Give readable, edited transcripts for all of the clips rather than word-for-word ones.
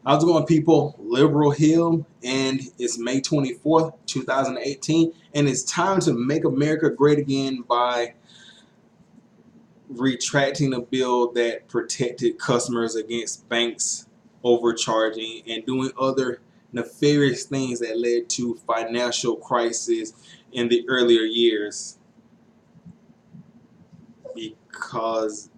How's it going, people? Liberal Hill, and it's May 24th, 2018, and it's time to make America great again by retracting a bill that protected customers against banks overcharging and doing other nefarious things that led to financial crisis in the earlier years because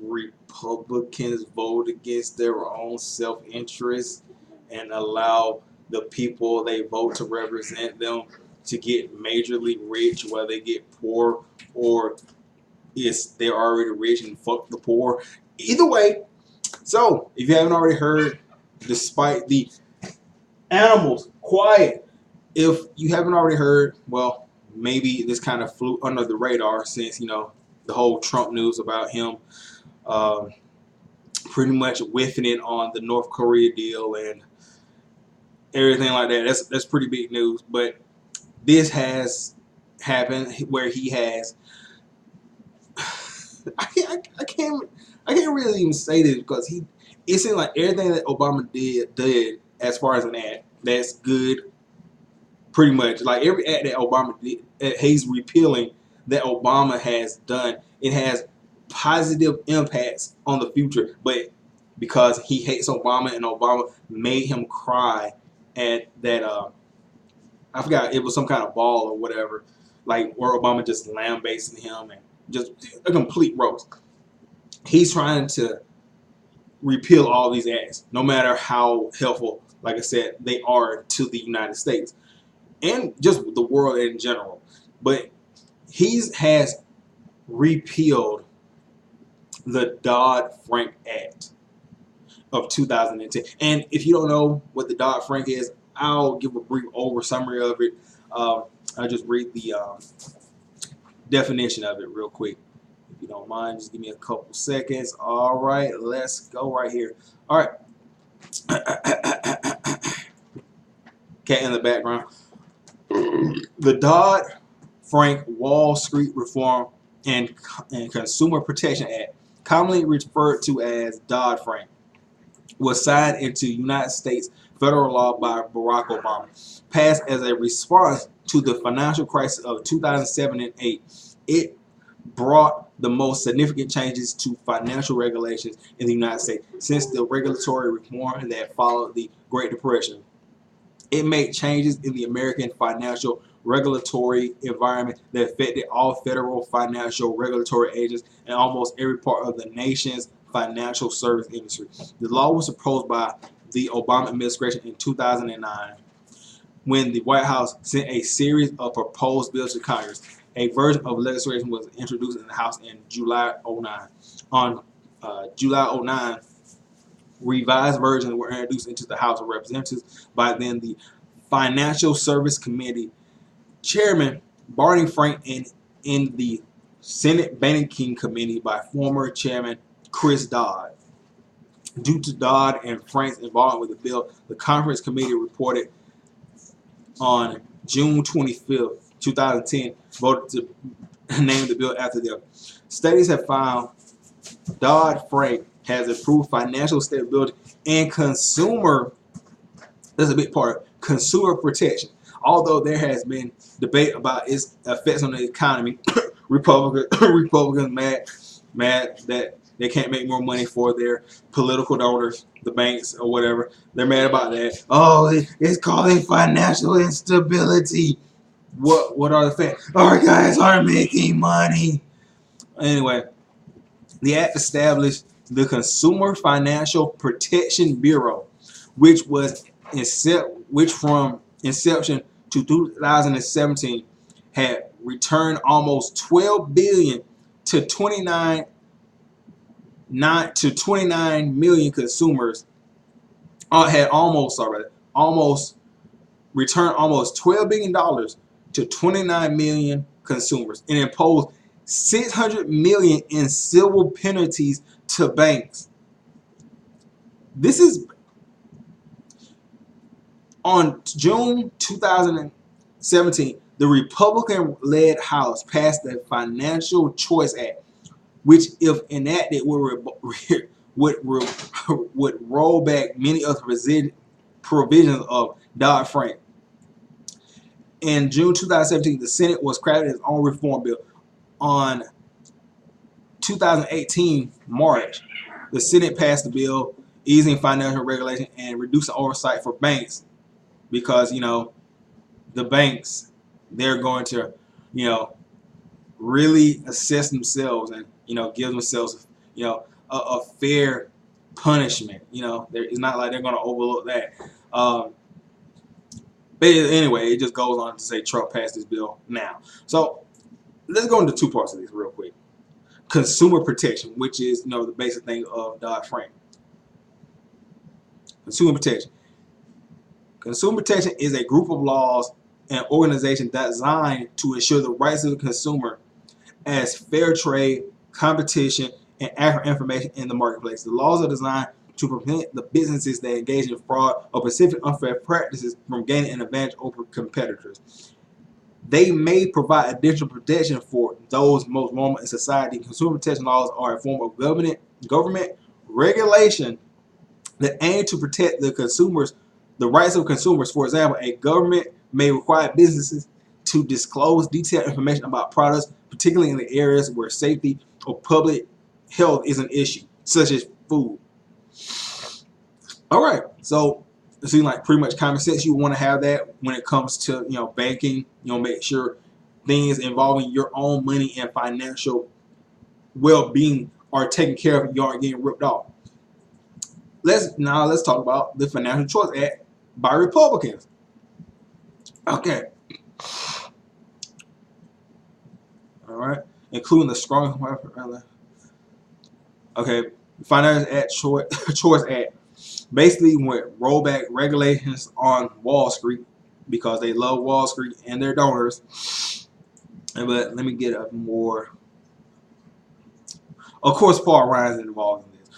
Republicans vote against their own self-interest and allow the people they vote to represent them to get majorly rich while they get poor, or is they're already rich and fuck the poor. Either way, so if you haven't already heard, despite the animals quiet, if you haven't already heard, well, maybe this kind of flew under the radar since, the whole Trump news about him pretty much whiffing it on the North Korea deal and everything like that. That's pretty big news. But this has happened where he has. I can't really even say this because it seems like everything that Obama did as far as an ad that's good. Pretty much like every ad that Obama did, he's repealing that Obama has done. It has positive impacts on the future, but because he hates Obama and Obama made him cry at that I forgot, it was some kind of ball or whatever, like where Obama just lambasting him and just a complete roast. He's trying to repeal all these ads, no matter how helpful, like I said, they are to the United States and just the world in general. But he has repealed the Dodd-Frank Act of 2010. And if you don't know what the Dodd-Frank is, I'll give a brief summary of it. I'll just read the definition of it real quick. If you don't mind, just give me a couple seconds. All right, let's go right here. All right. Cat in the background. The Dodd-Frank Wall Street Reform and Consumer Protection Act, commonly referred to as Dodd-Frank, was signed into United States federal law by Barack Obama, passed as a response to the financial crisis of 2007 and 8. It brought the most significant changes to financial regulations in the United States since the regulatory reform that followed the Great Depression. It made changes in the American financial regulatory environment that affected all federal financial regulatory agents and almost every part of the nation's financial service industry. The law was proposed by the Obama administration in 2009 when the White House sent a series of proposed bills to Congress. A version of legislation was introduced in the House in July 09. On July 09, revised versions were introduced into the House of Representatives by then the Financial Service Committee Chairman Barney Frank and in the Senate Banking Committee by former Chairman Chris Dodd. Due to Dodd and Frank's involvement with the bill, the Conference Committee reported on June 25th, 2010, voted to name the bill after them. Studies have found Dodd-Frank has improved financial stability and consumer, that's a big part, consumer protection. Although there has been debate about its effects on the economy, Republicans mad that they can't make more money for their political donors, the banks or whatever. They're mad about that. Oh, it's causing financial instability. What are the facts? Our guys are making money. Anyway, the act established the Consumer Financial Protection Bureau, which from inception to 2017 had returned almost $12 billion to 29 million consumers. Had almost returned almost $12 billion to 29 million consumers and imposed $600 million in civil penalties to banks. This is on June 2017. The Republican-led House passed the Financial Choice Act, which, if enacted, would would would roll back many of the provisions of Dodd-Frank. In June 2017, the Senate was crafting its own reform bill. On 2018 March, the Senate passed the bill easing financial regulation and reducing oversight for banks because, the banks, they're going to, really assess themselves and, give themselves, a fair punishment. It's not like they're going to overlook that. But anyway, it just goes on to say Trump passed this bill now. So let's go into two parts of this real quick. Consumer protection, which is, the basic thing of Dodd-Frank. Consumer protection. Consumer protection is a group of laws and organizations designed to ensure the rights of the consumer as fair trade, competition, and accurate information in the marketplace. The laws are designed to prevent the businesses that engage in fraud or specific unfair practices from gaining an advantage over competitors. They may provide additional protection for those most vulnerable in society. Consumer protection laws are a form of government regulation that aim to protect the rights of consumers. For example, a government may require businesses to disclose detailed information about products, particularly in the areas where safety or public health is an issue, such as food. All right, so it seems like pretty much common sense. You want to have that when it comes to banking. Make sure things involving your own money and financial well-being are taken care of. You aren't getting ripped off. Let's talk about the Financial Choice Act by Republicans. Okay. All right, including the strong. Okay, Financial Choice Act. Basically went rollback regulations on Wall Street because they love Wall Street and their donors. But let me get a more. Of course, Paul Ryan's involved in this.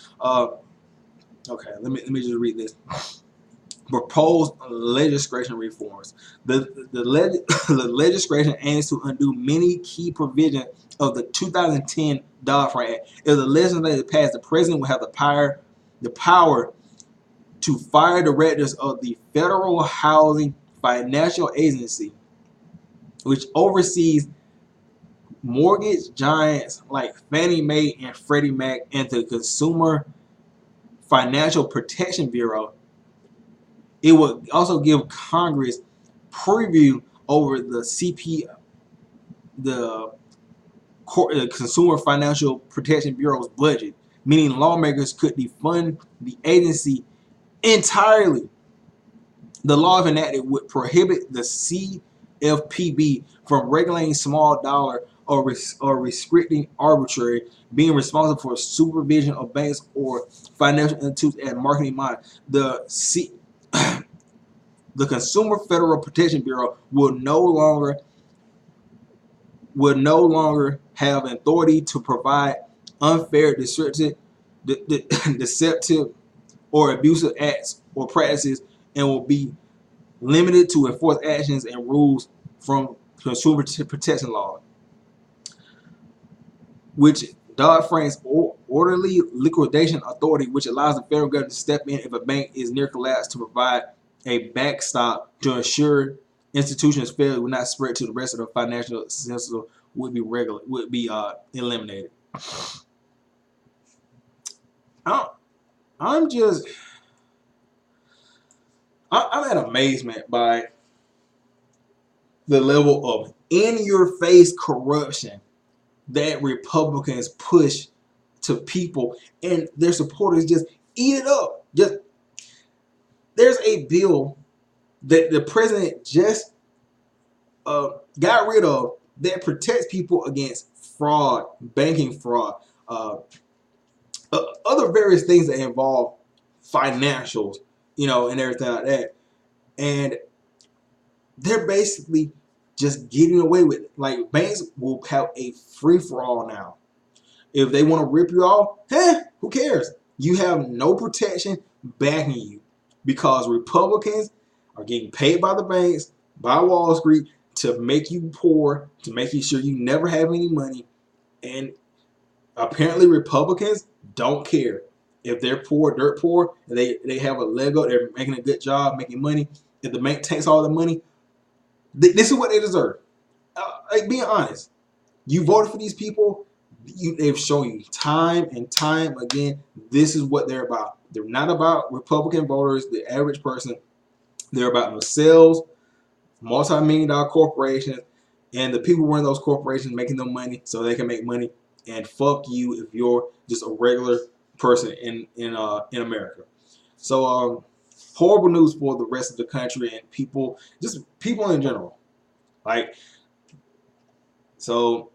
Okay, let me just read this. Proposed legislation reforms. The legislation aims to undo many key provisions of the 2010 Dodd-Frank Act. If the legislature passed, the president will have the power to fire directors of the Federal Housing Financial Agency, which oversees mortgage giants like Fannie Mae and Freddie Mac, and the Consumer Financial Protection Bureau. It would also give Congress preview over the Consumer Financial Protection Bureau's budget, meaning lawmakers could defund the agency entirely. The law, if enacted, would prohibit the CFPB from regulating small dollar or restricting arbitrary, being responsible for supervision of banks or financial institutions and marketing money. The Consumer Federal Protection Bureau would no longer have authority to provide unfair, deceptive, or abusive acts or practices, and will be limited to enforce actions and rules from consumer protection law, which Dodd-Frank's orderly liquidation authority, which allows the federal government to step in if a bank is near collapse to provide a backstop to ensure institutions' failure will not spread to the rest of the financial system, would be eliminated. I'm at amazement by the level of in-your-face corruption that Republicans push to people, and their supporters just eat it up. There's a bill that the president just got rid of that protects people against fraud, banking fraud, other various things that involve financials, and everything like that. And they're basically just getting away with it. Like, banks will have a free-for-all now. If they want to rip you off, who cares? You have no protection backing you because Republicans are getting paid by the banks, by Wall Street, to make you poor, to make you sure you never have any money. And apparently Republicans don't care. if they're poor, dirt poor, and they have a leg up, they're making a good job, making money. If the bank takes all the money, this is what they deserve. Like, being honest, you voted for these people. They've shown you time and time again, this is what they're about. They're not about Republican voters, the average person. They're about themselves, multi-million-dollar corporations, and the people running those corporations making them money so they can make money. And fuck you if you're just a regular person in America. So horrible news for the rest of the country and people, just people in general. Like, so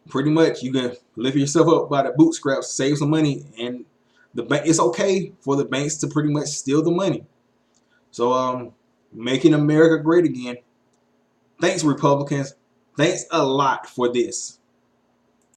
pretty much you can lift yourself up by the bootstraps, save some money, and the bank. It's okay for the banks to pretty much steal the money. So making America great again. Thanks, Republicans. Thanks a lot for this.